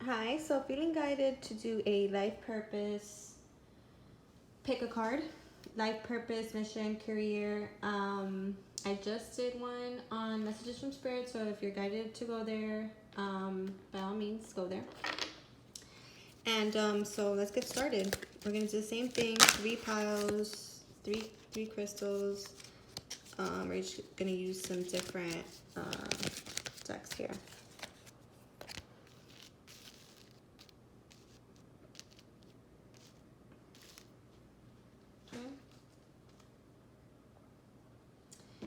Hi, so feeling guided to do a life purpose, pick a card, life purpose, mission, career. I just did one on messages from spirit, so if you're guided to go there, by all means, go there. And so let's get started. We're gonna do the same thing, 3 piles, three crystals. We're just gonna use some different decks here.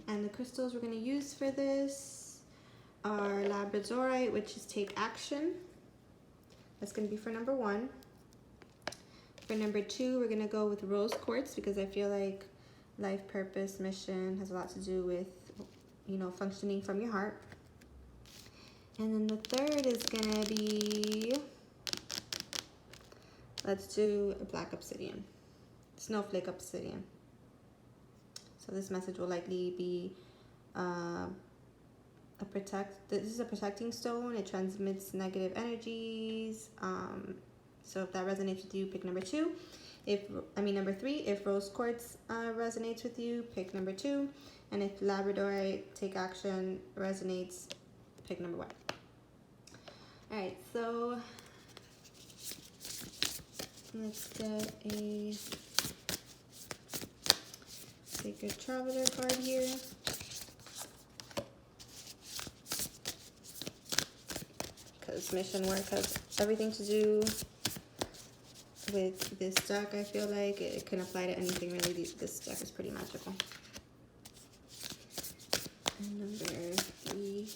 And the crystals we're going to use for this are Labradorite, which is take action. That's going to be for number 1. For number 2, we're going to go with Rose Quartz because I feel like life purpose, mission has a lot to do with, functioning from your heart. And then the third is going to be, let's do a black obsidian, snowflake obsidian. So this message will likely be this is a protecting stone. It transmits negative energies. So if that resonates with you, pick number 2. Number 3. If Rose Quartz resonates with you, pick number 2. And if Labradorite take action resonates, pick number 1. All right, so let's get a Sacred Traveler card here. Because mission work has everything to do with this deck. I feel like it can apply to anything really. This deck is pretty magical. And number 3.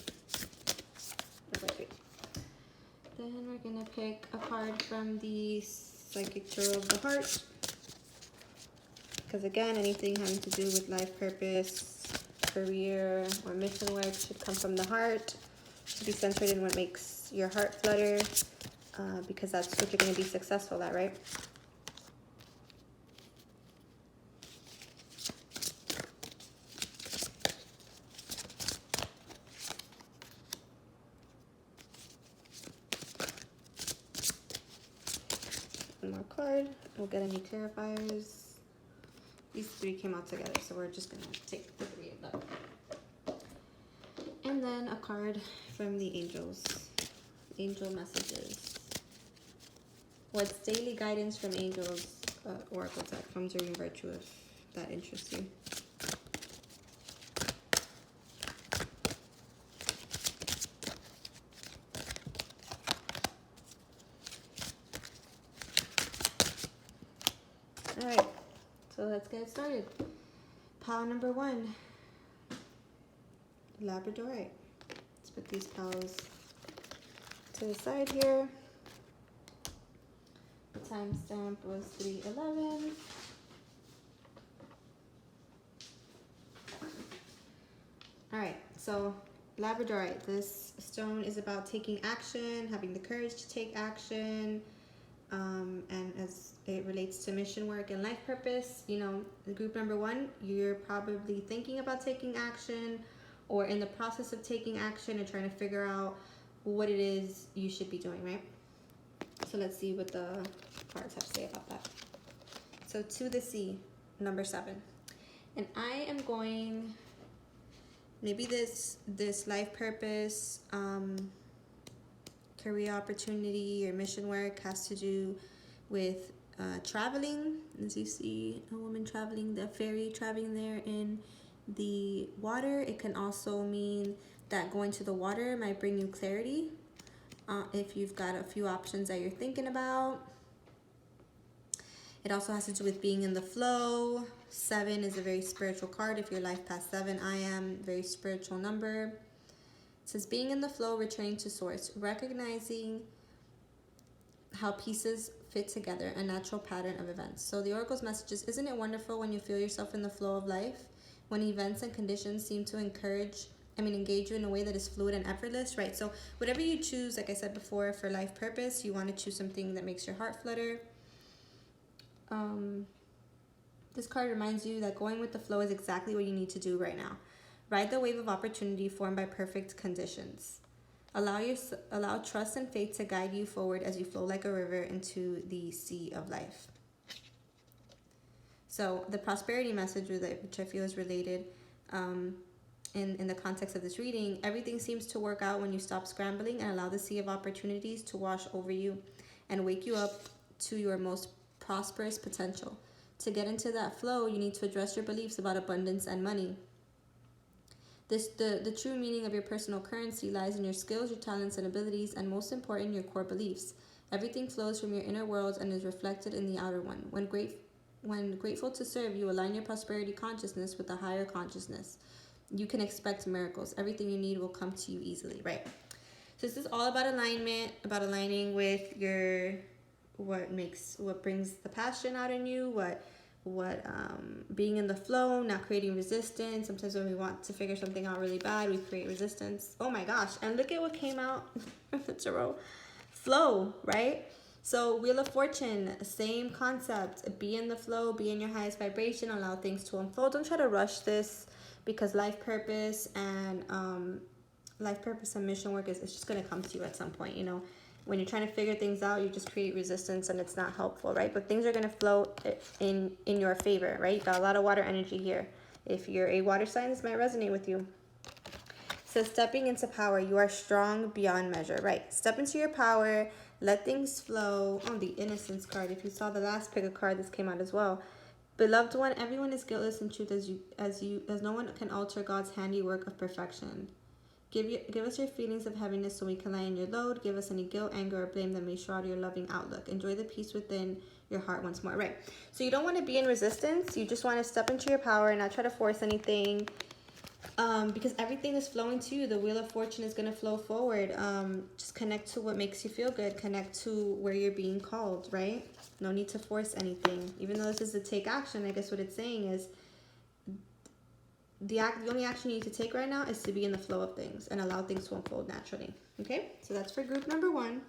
Then we're gonna pick a card from the Psychic Tarot of the Heart. Because again, anything having to do with life purpose, career, or mission work should come from the heart. Should be centered in what makes your heart flutter, because that's what you're going to be successful at, right? One more card. We'll get any clarifiers. These 3 came out together, so we're just going to take the 3 of them. And then a card from the angels. Angel messages. What's daily guidance from angels? Oracle deck from During Virtue, if that interests you. All right. So let's get started. Pile number 1, Labradorite. Let's put these piles to the side here. The timestamp was 3/11. All right, so Labradorite. This stone is about taking action, having the courage to take action. And as it relates to mission work and life purpose, the group number 1, you're probably thinking about taking action or in the process of taking action and trying to figure out what it is you should be doing, right? So let's see what the cards have to say about that. So to the sea, number 7. And I am going, maybe this life purpose, career opportunity or mission work has to do with traveling. As you see a woman traveling, the ferry traveling there in the water. It can also mean that going to the water might bring you clarity if you've got a few options that you're thinking about. It also has to do with being in the flow. 7 is a very spiritual card. If you're life past 7, I am, very spiritual number. It says being in the flow, returning to source, recognizing how pieces fit together, a natural pattern of events. So the Oracle's message is, isn't it wonderful when you feel yourself in the flow of life? When events and conditions seem to engage you in a way that is fluid and effortless, right? So whatever you choose, like I said before, for life purpose, you want to choose something that makes your heart flutter. This card reminds you that going with the flow is exactly what you need to do right now. Ride the wave of opportunity formed by perfect conditions. Allow trust and faith to guide you forward as you flow like a river into the sea of life. So the prosperity message, which I feel is related in the context of this reading, everything seems to work out when you stop scrambling and allow the sea of opportunities to wash over you and wake you up to your most prosperous potential. To get into that flow, you need to address your beliefs about abundance and money. The true meaning of your personal currency lies in your skills, your talents and abilities, and most important, your core beliefs. Everything flows from your inner world and is reflected in the outer one. When grateful to serve, you align your prosperity consciousness with a higher consciousness. You can expect miracles. Everything you need will come to you easily, right? So this is all about alignment, about aligning with your what brings the passion out in you, being in the flow, not creating resistance. Sometimes when we want to figure something out really bad, we create resistance. Oh my gosh, and look at what came out from the tarot. Flow, right? So Wheel of Fortune, same concept. Be in the flow, be in your highest vibration, allow things to unfold. Don't try to rush this, because life purpose and mission work is just going to come to you at some point. You know, when you're trying to figure things out, you just create resistance and it's not helpful, right? But things are going to flow in your favor, right? You got a lot of water energy here. If you're a water sign, this might resonate with you. So stepping into power, you are strong beyond measure, right? Step into your power, let things flow. Oh, the Innocence card. If you saw the last pick a card, this came out as well. Beloved one, everyone is guiltless in truth as no one can alter God's handiwork of perfection. Give us your feelings of heaviness so we can lighten your load. Give us any guilt, anger, or blame that may shroud your loving outlook. Enjoy the peace within your heart once more. Right. So you don't want to be in resistance. You just want to step into your power and not try to force anything. Because everything is flowing to you. The Wheel of Fortune is going to flow forward. Just connect to what makes you feel good. Connect to where you're being called, right? No need to force anything. Even though this is to take action, I guess what it's saying is the only action you need to take right now is to be in the flow of things and allow things to unfold naturally. Okay? So that's for group number 1.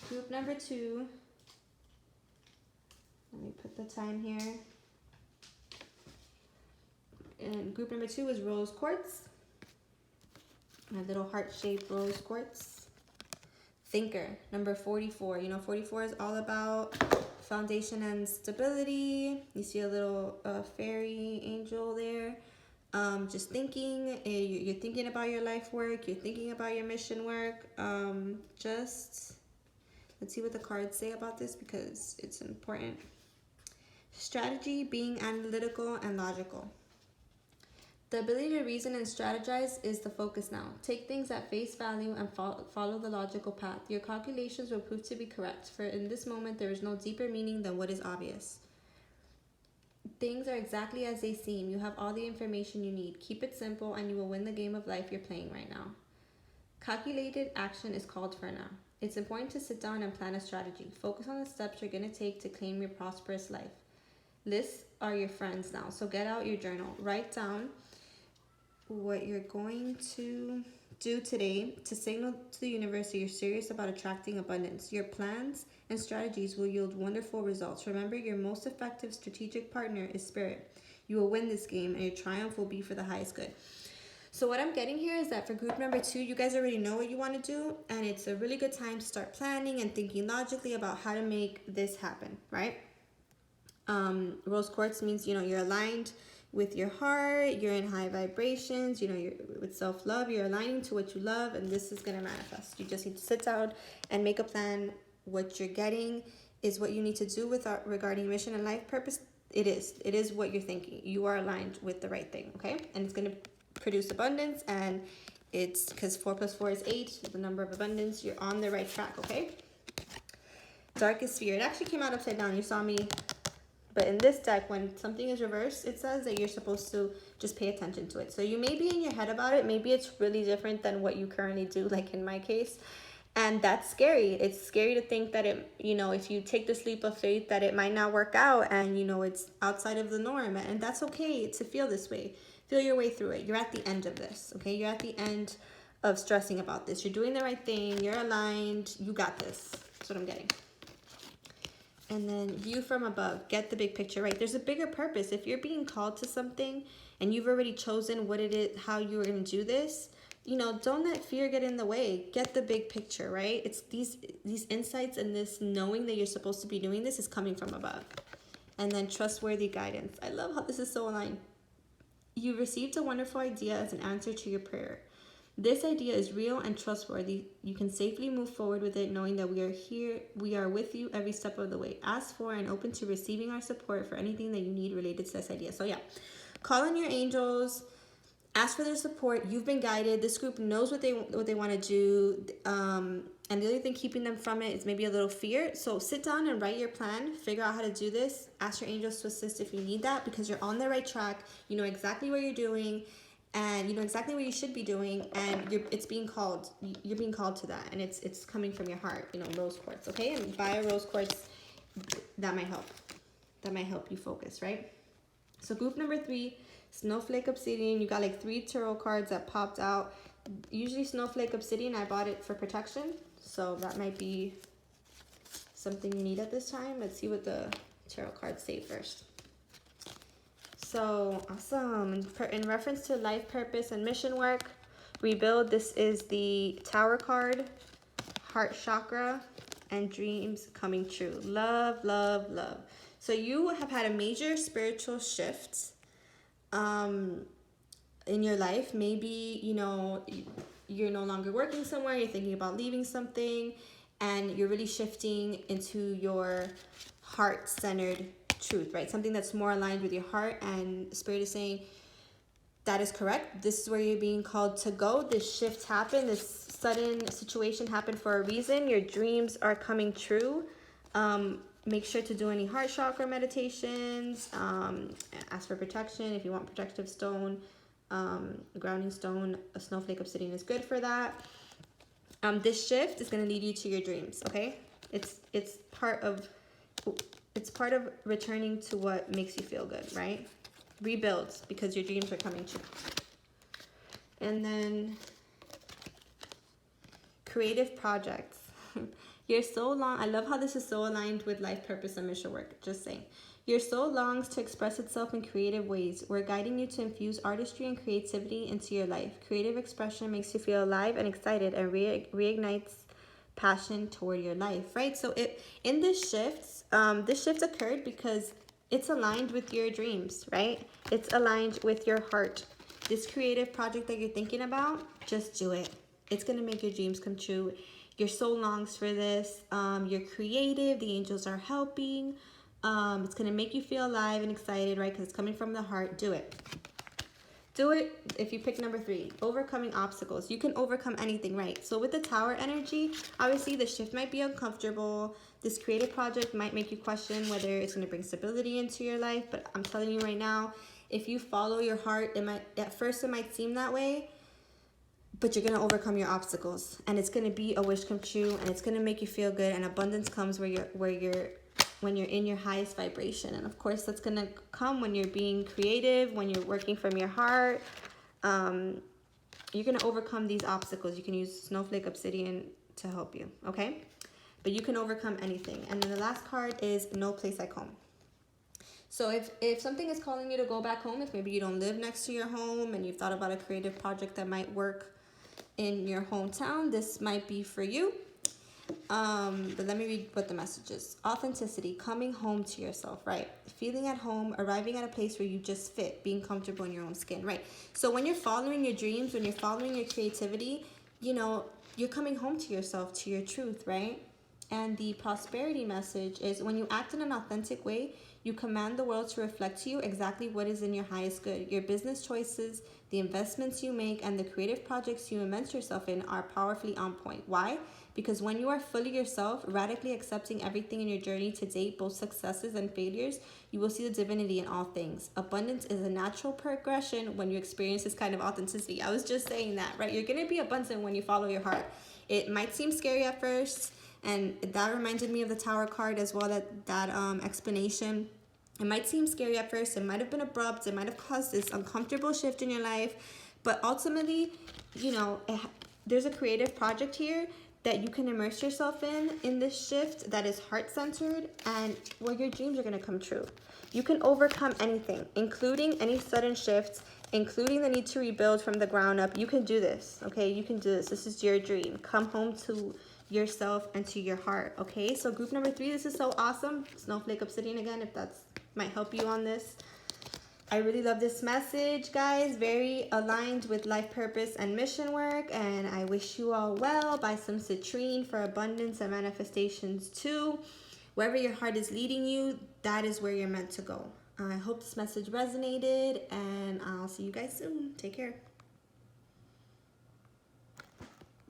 Group number 2. Let me put the time here. And group number 2 is Rose Quartz. My little heart-shaped Rose Quartz. Thinker, number 44. You know, 44 is all about foundation and stability. You see a little fairy angel there. Just thinking. You're thinking about your life work. You're thinking about your mission work. Let's see what the cards say about this because it's important. Strategy, being analytical and logical. The ability to reason and strategize is the focus now. Take things at face value and follow the logical path. Your calculations will prove to be correct, for in this moment there is no deeper meaning than what is obvious. Things are exactly as they seem. You have all the information you need. Keep it simple and you will win the game of life you're playing right now. Calculated action is called for now. It's important to sit down and plan a strategy. Focus on the steps you're going to take to claim your prosperous life. Lists are your friends now, so get out your journal. Write down what you're going to do today to signal to the universe that you're serious about attracting abundance. Your plans and strategies will yield wonderful results. Remember, your most effective strategic partner is spirit. You will win this game and your triumph will be for the highest good. So what I'm getting here is that for group number 2, you guys already know what you want to do, and it's a really good time to start planning and thinking logically about how to make this happen, right? Rose Quartz means, you know, you're aligned with your heart, you're in high vibrations, you know, you're with self-love, you're aligning to what you love, and this is going to manifest. You just need to sit down and make a plan. What you're getting is what you need to do with regarding mission and life purpose. It is what you're thinking. You are aligned with the right thing, okay? And it's going to produce abundance, and it's because 4 + 4 is 8, the number of abundance. You're on the right track, okay? Darkest Sphere. It actually came out upside down. You saw me. But in this deck, when something is reversed, it says that you're supposed to just pay attention to it. So you may be in your head about it. Maybe it's really different than what you currently do, like in my case. And that's scary. It's scary to think that it, you know, if you take this leap of faith, that it might not work out and, you know, it's outside of the norm. And that's okay to feel this way. Feel your way through it. You're at the end of this, okay? You're at the end of stressing about this. You're doing the right thing. You're aligned. You got this. That's what I'm getting. And then view from above, get the big picture, right? There's a bigger purpose. If you're being called to something and you've already chosen what it is, how you're going to do this, you know, don't let fear get in the way. Get the big picture, right? It's these insights and this knowing that you're supposed to be doing this is coming from above. And then trustworthy guidance. I love how this is so aligned. You received a wonderful idea as an answer to your prayer. This idea is real and trustworthy. You can safely move forward with it knowing that we are here, we are with you every step of the way. Ask for and open to receiving our support for anything that you need related to this idea. So yeah, call on your angels, ask for their support. You've been guided. This group knows what they want to do. And the only thing keeping them from it is maybe a little fear. So sit down and write your plan. Figure out how to do this. Ask your angels to assist if you need that, because you're on the right track. You know exactly what you're doing, and you know exactly what you should be doing, and it's being called. You're being called to that, and it's coming from your heart. You know, rose quartz. Okay, and buy a rose quartz. That might help. That might help you focus, right? So group number 3. Snowflake Obsidian. You got like 3 tarot cards that popped out. Usually Snowflake Obsidian, I bought it for protection. So that might be something you need at this time. Let's see what the tarot cards say first. So awesome. In reference to life purpose and mission work, rebuild. This is the Tower card, heart chakra, and dreams coming true. Love, love, love. So you have had a major spiritual shift in your life. Maybe, you know, you're no longer working somewhere, you're thinking about leaving something, and you're really shifting into your heart-centered truth, right? Something that's more aligned with your heart, and Spirit is saying, that is correct. This is where you're being called to go. This shift happened. This sudden situation happened for a reason. Your dreams are coming true. Make sure to do any heart chakra meditations. Ask for protection if you want protective stone. Grounding stone, a Snowflake Obsidian is good for that. This shift is going to lead you to your dreams. Okay, it's part of returning to what makes you feel good, right? Rebuild, because your dreams are coming true. And then creative projects. Your soul long. I love how this is so aligned with life purpose and mission work. Just saying. Your soul longs to express itself in creative ways. We're guiding you to infuse artistry and creativity into your life. Creative expression makes you feel alive and excited and reignites passion toward your life, right? So in this shift occurred because it's aligned with your dreams, right? It's aligned with your heart. This creative project that you're thinking about, just do it. It's going to make your dreams come true. Your soul longs for this. You're creative. The angels are helping. It's going to make you feel alive and excited, right? Because it's coming from the heart. Do it. Do it. If you pick number 3, overcoming obstacles. You can overcome anything, right? So with the Tower energy, obviously the shift might be uncomfortable. This creative project might make you question whether it's going to bring stability into your life. But I'm telling you right now, if you follow your heart, at first it might seem that way, but you're going to overcome your obstacles. And it's going to be a wish come true, and it's going to make you feel good. And abundance comes when you're in your highest vibration. And of course that's going to come when you're being creative, when you're working from your heart. You're going to overcome these obstacles. You can use Snowflake Obsidian to help you, okay? But you can overcome anything. And then the last card is no place like home. So if something is calling you to go back home, if maybe you don't live next to your home and you've thought about a creative project that might work in your hometown, this might be for you. But let me read what the message is. Authenticity, coming home to yourself, right? Feeling at home, arriving at a place where you just fit, being comfortable in your own skin, right? So when you're following your dreams, when you're following your creativity, you know, you're coming home to yourself, to your truth, right? And the prosperity message is when you act in an authentic way, you command the world to reflect to you exactly what is in your highest good. Your business choices, the investments you make, and the creative projects you immerse yourself in are powerfully on point. Why? Because when you are fully yourself, radically accepting everything in your journey to date, both successes and failures, you will see the divinity in all things. Abundance is a natural progression when you experience this kind of authenticity. I was just saying that, right? You're going to be abundant when you follow your heart. It might seem scary at first, and that reminded me of the Tower card as well, that explanation. It might seem scary at first. It might have been abrupt. It might have caused this uncomfortable shift in your life. But ultimately, you know, there's a creative project here that you can immerse yourself in this shift that is heart-centered, and where your dreams are going to come true. You can overcome anything, including any sudden shifts including the need to rebuild from the ground up. You can do this, okay? You can do this. This is your dream. Come home to yourself and to your heart, okay? So group number 3, this is so awesome. Snowflake Obsidian again, if that's might help you on this. I really love this message, guys. Very aligned with life purpose and mission work. And I wish you all well. Buy some citrine for abundance and manifestations too. Wherever your heart is leading you, that is where you're meant to go. I hope this message resonated, and I'll see you guys soon. Take care.